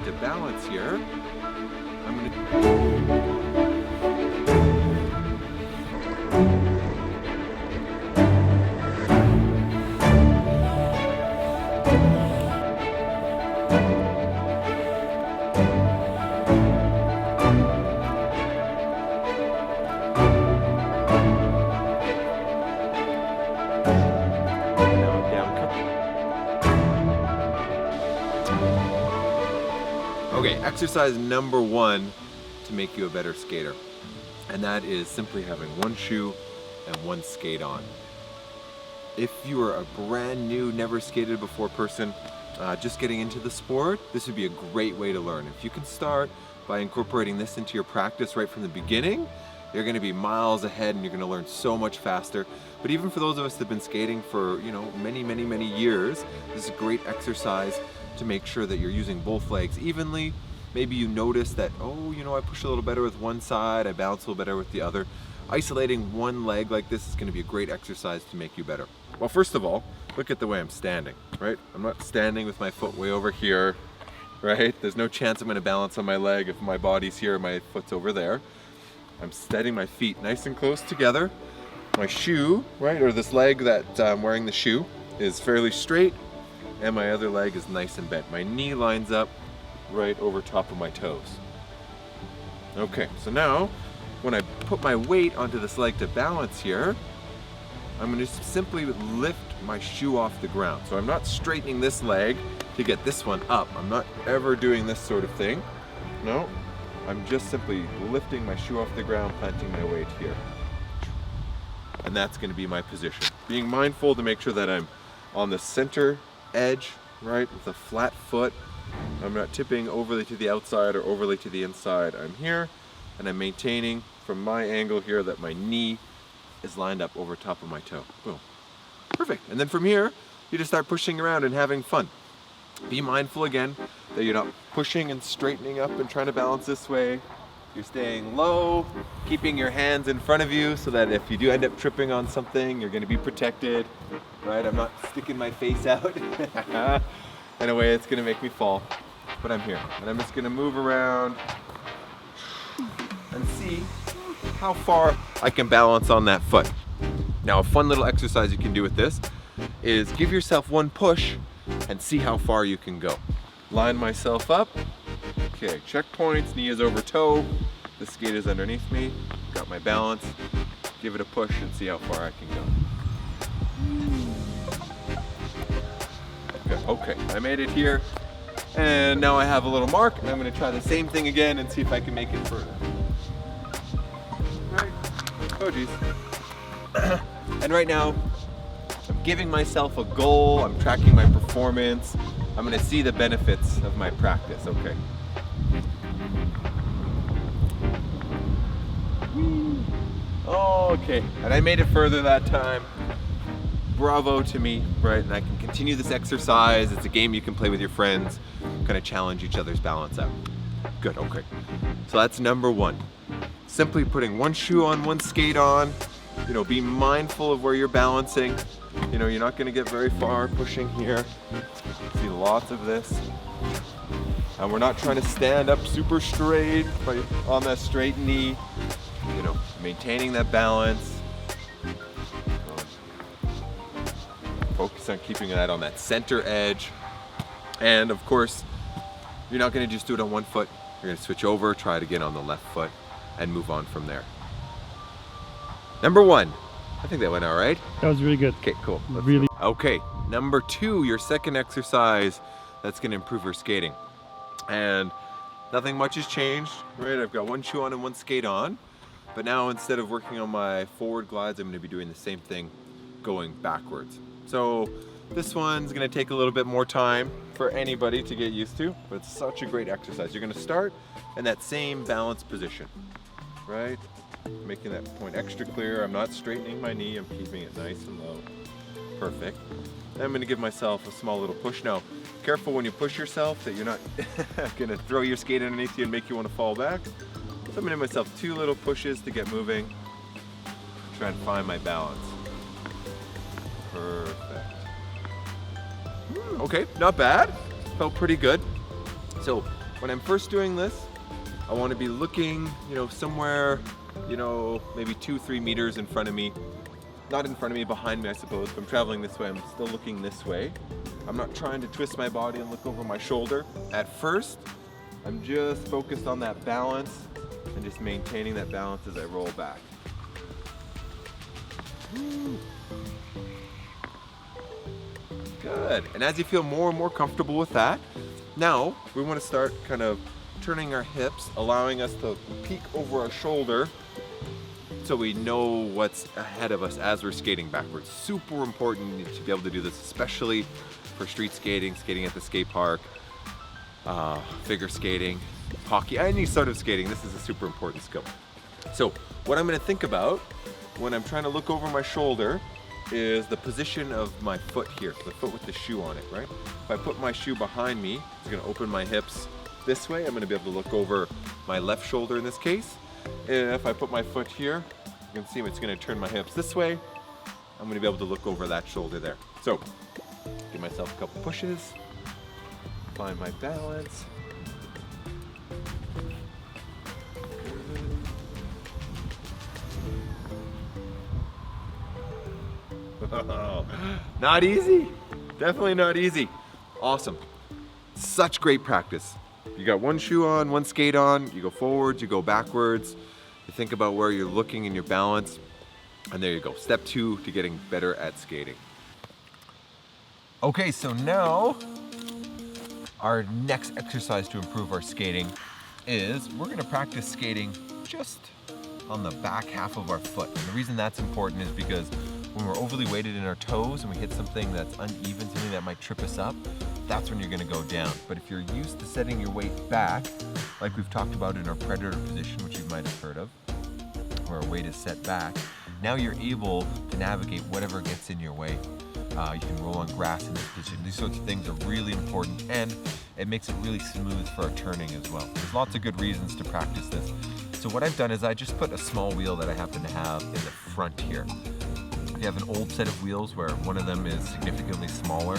To balance here, I'm gonna... Okay, exercise number one to make you a better skater. And that is simply having one shoe and one skate on. If you are a brand new, never skated before person, just getting into the sport, this would be a great way to learn. If you can start by incorporating this into your practice right from the beginning, you're gonna be miles ahead and you're gonna learn so much faster. But even for those of us that have been skating for many years, this is a great exercise to make sure that you're using both legs evenly. Maybe you notice that, I push a little better with one side, I bounce a little better with the other. Isolating one leg like this is gonna be a great exercise to make you better. Well, first of all, look at the way I'm standing, right? I'm not standing with my foot way over here, right? There's no chance I'm gonna balance on my leg if my body's here and my foot's over there. I'm setting my feet nice and close together. My shoe, right, or this leg that I'm wearing the shoe is fairly straight, and my other leg is nice and bent. My knee lines up right over top of my toes. Okay, so now when I put my weight onto this leg to balance here, I'm going to simply lift my shoe off the ground. So I'm not straightening this leg to get this one up. I'm not ever doing this sort of thing. No, I'm just simply lifting my shoe off the ground, planting my weight here. And that's going to be my position. Being mindful to make sure that I'm on the center edge, right, with a flat foot. I'm not tipping overly to the outside or overly to the inside. I'm here and I'm maintaining from my angle here that my knee is lined up over top of my toe. Boom. Perfect. And then from here, you just start pushing around and having fun. Be mindful again that you're not pushing and straightening up and trying to balance this way. You're staying low, keeping your hands in front of you so that if you do end up tripping on something, you're going to be protected, right? I'm not sticking my face out in a way that's going to make me fall, but I'm here. And I'm just going to move around and see how far I can balance on that foot. Now, a fun little exercise you can do with this is give yourself one push and see how far you can go. Line myself up. Okay, checkpoints, knee is over toe, the skate is underneath me, got my balance, give it a push and see how far I can go. Okay, I made it here, and now I have a little mark, and I'm going to try the same thing again and see if I can make it further. Right. Oh geez. And right now, I'm giving myself a goal, I'm tracking my performance, I'm going to see the benefits of my practice. Okay. Okay, and I made it further that time. Bravo to me, right? And I can continue this exercise. It's a game you can play with your friends, kind of challenge each other's balance out. Good, okay. So that's number one. Simply putting one shoe on, one skate on. Be mindful of where you're balancing. You're not gonna get very far pushing here. See lots of this. And we're not trying to stand up super straight on that straight knee. Maintaining that balance. Focus on keeping that on that center edge. And of course, you're not going to just do it on one foot. You're going to switch over, try it again on the left foot, and move on from there. Number one. I think that went all right. That was really good. Okay, cool. Really. Okay, number two, your second exercise that's going to improve your skating. And nothing much has changed, right? I've got one shoe on and one skate on. But now instead of working on my forward glides, I'm going to be doing the same thing going backwards. So this one's going to take a little bit more time for anybody to get used to, but it's such a great exercise. You're going to start in that same balanced position, right? Making that point extra clear. I'm not straightening my knee, I'm keeping it nice and low. Perfect. Then I'm going to give myself a small little push. Now, careful when you push yourself that you're not going to throw your skate underneath you and make you want to fall back. So I'm going to give myself two little pushes to get moving. Try and find my balance. Perfect. Okay, not bad. Felt pretty good. So when I'm first doing this, I want to be looking, somewhere, maybe 2-3 meters in front of me. Not in front of me, behind me, I suppose. If I'm traveling this way, I'm still looking this way. I'm not trying to twist my body and look over my shoulder. At first, I'm just focused on that balance and just maintaining that balance as I roll back. Good. And as you feel more and more comfortable with that, now we want to start kind of turning our hips, allowing us to peek over our shoulder so we know what's ahead of us as we're skating backwards. Super important to be able to do this, especially for street skating, skating at the skate park, figure skating, hockey, any sort of skating. This is a super important skill. So what I'm going to think about when I'm trying to look over my shoulder is the position of my foot here, the foot with the shoe on it, right? If I put my shoe behind me, it's going to open my hips this way. I'm going to be able to look over my left shoulder in this case. If I put my foot here, you can see it's going to turn my hips this way. I'm going to be able to look over that shoulder there. So, give myself a couple pushes, find my balance. Not easy. Definitely not easy. Awesome. Such great practice. You got one shoe on, one skate on, you go forwards, you go backwards, you think about where you're looking in your balance, and there you go. Step 2 to getting better at skating. Okay, so now our next exercise to improve our skating is we're gonna practice skating just on the back half of our foot. And the reason that's important is because when we're overly weighted in our toes and we hit something that's uneven, something that might trip us up, that's when you're going to go down. But if you're used to setting your weight back, like we've talked about in our predator position, which you might have heard of, where our weight is set back, now you're able to navigate whatever gets in your way. You can roll on grass in this position. These sorts of things are really important, and it makes it really smooth for our turning as well. There's lots of good reasons to practice this. So what I've done is I just put a small wheel that I happen to have in the front here. If you have an old set of wheels where one of them is significantly smaller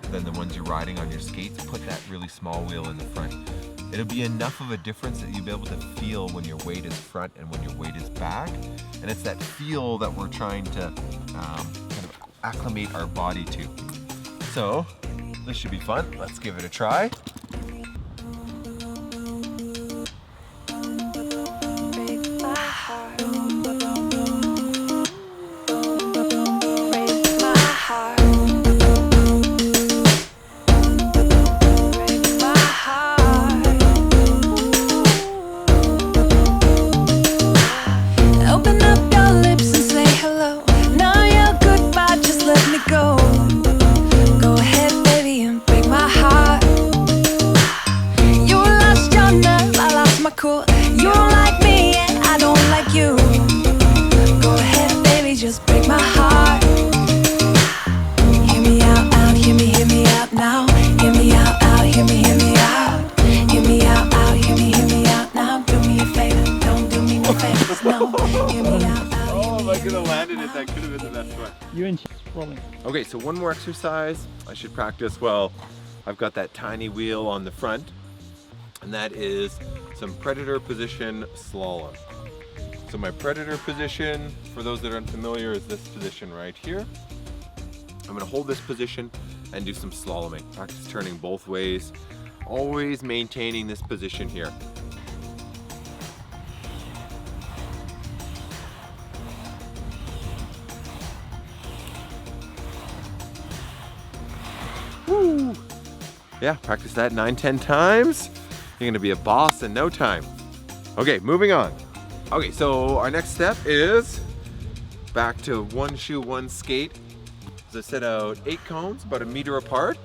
than the ones you're riding on your skates, put that really small wheel in the front. It'll be enough of a difference that you'll be able to feel when your weight is front and when your weight is back. And it's that feel that we're trying to kind of acclimate our body to. So this should be fun. Let's give it a try. Okay, so one more exercise I should practice. Well, I've got that tiny wheel on the front, and that is some predator position slalom. So my predator position, for those that are unfamiliar, is this position right here. I'm gonna hold this position and do some slaloming. Practice turning both ways, always maintaining this position here. Woo. Yeah, practice that 9-10 times. You're gonna be a boss in no time. Okay, moving on. Okay, so our next step is back to one shoe, one skate. So I set out 8 cones, about 1 meter apart.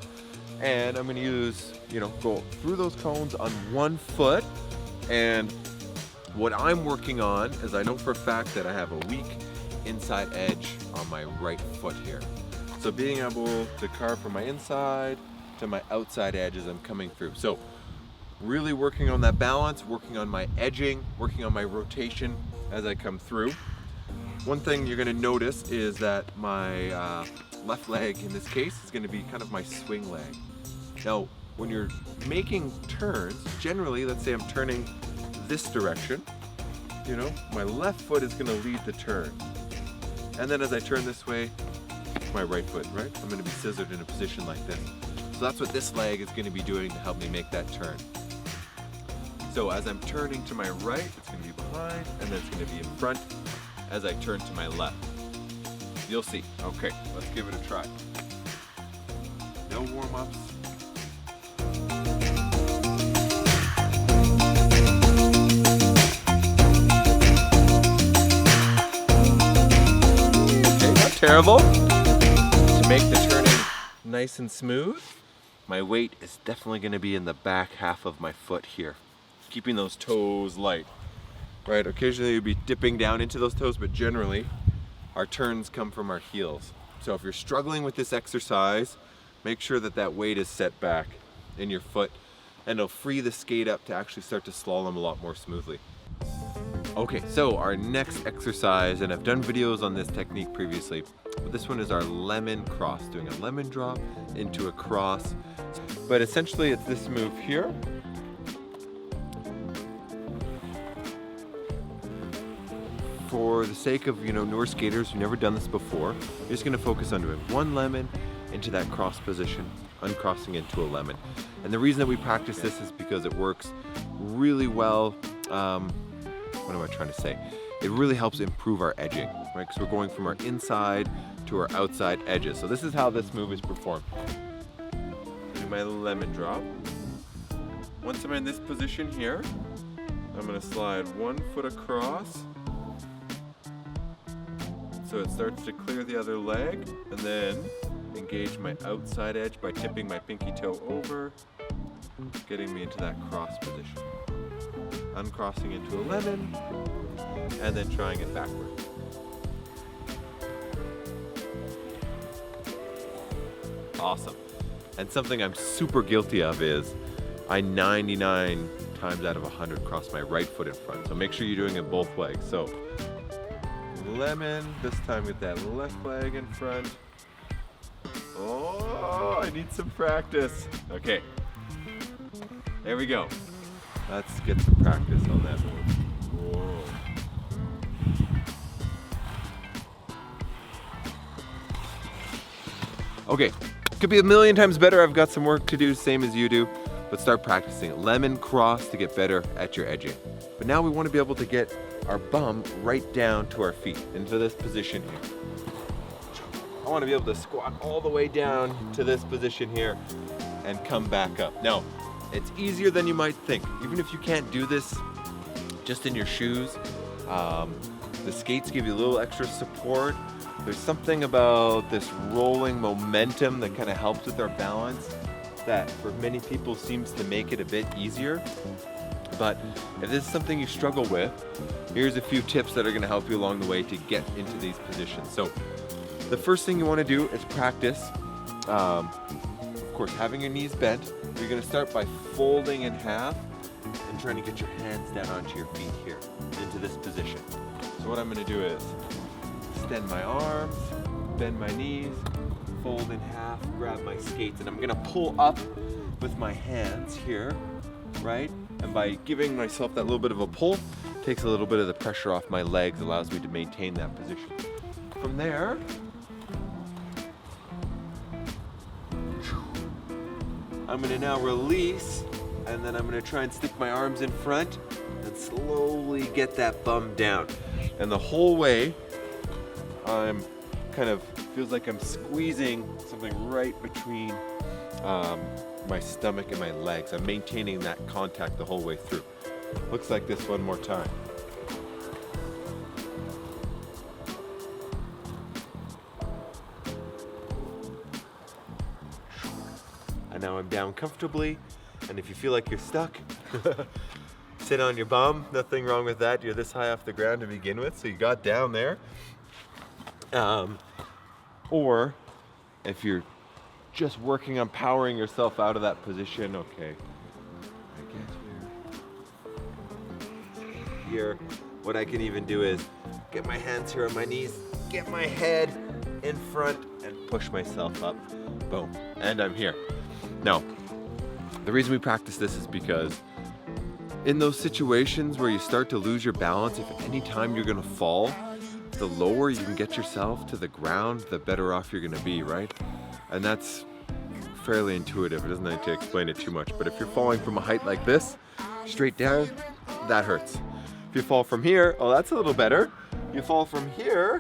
And I'm gonna use, go through those cones on one foot. And what I'm working on is I know for a fact that I have a weak inside edge on my right foot here. So being able to carve from my inside to my outside edge as I'm coming through. So really working on that balance, working on my edging, working on my rotation as I come through. One thing you're gonna notice is that my left leg in this case is going to be kind of my swing leg. Now, when you're making turns, generally, let's say I'm turning this direction, you know, my left foot is going to lead the turn. And then as I turn this way, my right foot, right? I'm going to be scissored in a position like this. So that's what this leg is going to be doing to help me make that turn. So as I'm turning to my right, it's going to be behind, and then it's going to be in front as I turn to my left. You'll see. Okay, let's give it a try. No warm-ups. Okay, not terrible. To make the turning nice and smooth, my weight is definitely going to be in the back half of my foot here, keeping those toes light. Right, occasionally you'll be dipping down into those toes, but generally our turns come from our heels. So if you're struggling with this exercise, make sure that that weight is set back in your foot, and it'll free the skate up to actually start to slalom a lot more smoothly. Okay, so our next exercise, and I've done videos on this technique previously, but this one is our lemon cross, doing a lemon drop into a cross. But essentially it's this move here. For the sake of, newer skaters who've never done this before, you're just gonna focus on doing one lemon into that cross position, uncrossing into a lemon. And the reason that we practice this is because it works really well. What am I trying to say? It really helps improve our edging, right? Because we're going from our inside to our outside edges. So this is how this move is performed. Do my lemon drop. Once I'm in this position here, I'm gonna slide one foot across, so it starts to clear the other leg, and then engage my outside edge by tipping my pinky toe over, getting me into that cross position. Uncrossing into a lemon, and then trying it backward. Awesome. And something I'm super guilty of is I 99 times out of 100 cross my right foot in front. So make sure you're doing it both legs. So lemon, this time with that left leg in front. Oh, I need some practice. Okay, there we go. Let's get some practice on that move. Whoa. Okay, could be a million times better. I've got some work to do, same as you do, but start practicing. Lemon cross to get better at your edging. But now we want to be able to get our bum right down to our feet, into this position here. I want to be able to squat all the way down to this position here and come back up. Now, it's easier than you might think. Even if you can't do this just in your shoes, the skates give you a little extra support. There's something about this rolling momentum that kind of helps with our balance that for many people seems to make it a bit easier. But if this is something you struggle with, here's a few tips that are going to help you along the way to get into these positions. So the first thing you want to do is practice, of course, having your knees bent. You're going to start by folding in half and trying to get your hands down onto your feet here into this position. So what I'm going to do is extend my arms, bend my knees, fold in half, grab my skates, and I'm going to pull up with my hands here, right? And by giving myself that little bit of a pull, takes a little bit of the pressure off my legs, allows me to maintain that position. From there, I'm going to now release, and then I'm going to try and stick my arms in front and slowly get that bum down. And the whole way, I'm kind of, feels like I'm squeezing something right between my stomach and my legs. I'm maintaining that contact the whole way through. Looks like this one more time. And now I'm down comfortably, and if you feel like you're stuck, sit on your bum. Nothing wrong with that. You're this high off the ground to begin with, so you got down there. Or if you're just working on powering yourself out of that position, okay. I get here. What I can even do is get my hands here on my knees, get my head in front, and push myself up, boom, and I'm here. Now, the reason we practice this is because in those situations where you start to lose your balance, if at any time you're gonna fall, the lower you can get yourself to the ground, the better off you're gonna be, right? And that's fairly intuitive. It doesn't need to explain it too much, but if you're falling from a height like this, straight down, that hurts. If you fall from here, oh, that's a little better. You fall from here,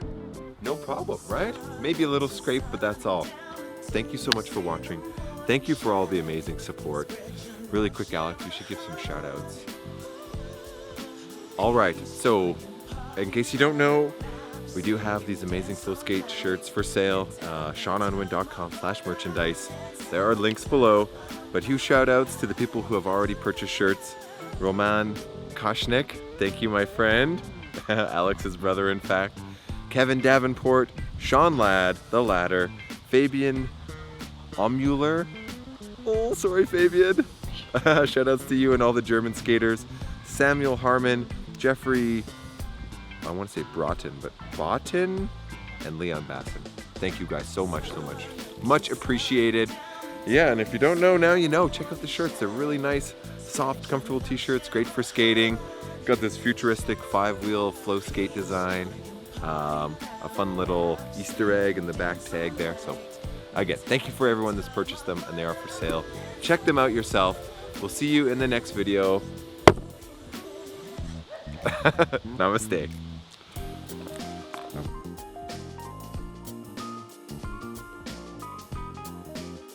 no problem, right? Maybe a little scrape, but that's all. Thank you so much for watching. Thank you for all the amazing support. Really quick, Alex, you should give some shout outs. All right, so in case you don't know, we do have these amazing Flow Skate shirts for sale, SeanUnwin.com/merchandise. There are links below, but huge shout outs to the people who have already purchased shirts. Roman Koshnik, thank you, my friend. Alex's brother, in fact. Kevin Davenport, Sean Ladd, The Ladder, Fabian Omuller. Oh, sorry, Fabian. Shout outs to you and all the German skaters. Samuel Harmon, Jeffrey, I want to say Broughton, but Boughton, and Leon Basson. Thank you guys so much, so much. Much appreciated. Yeah, and if you don't know, now you know. Check out the shirts. They're really nice, soft, comfortable t-shirts, great for skating. Got this futuristic 5-wheel flow skate design. A fun little Easter egg in the back tag there. So again, thank you for everyone that's purchased them, and they are for sale. Check them out yourself. We'll see you in the next video. Namaste.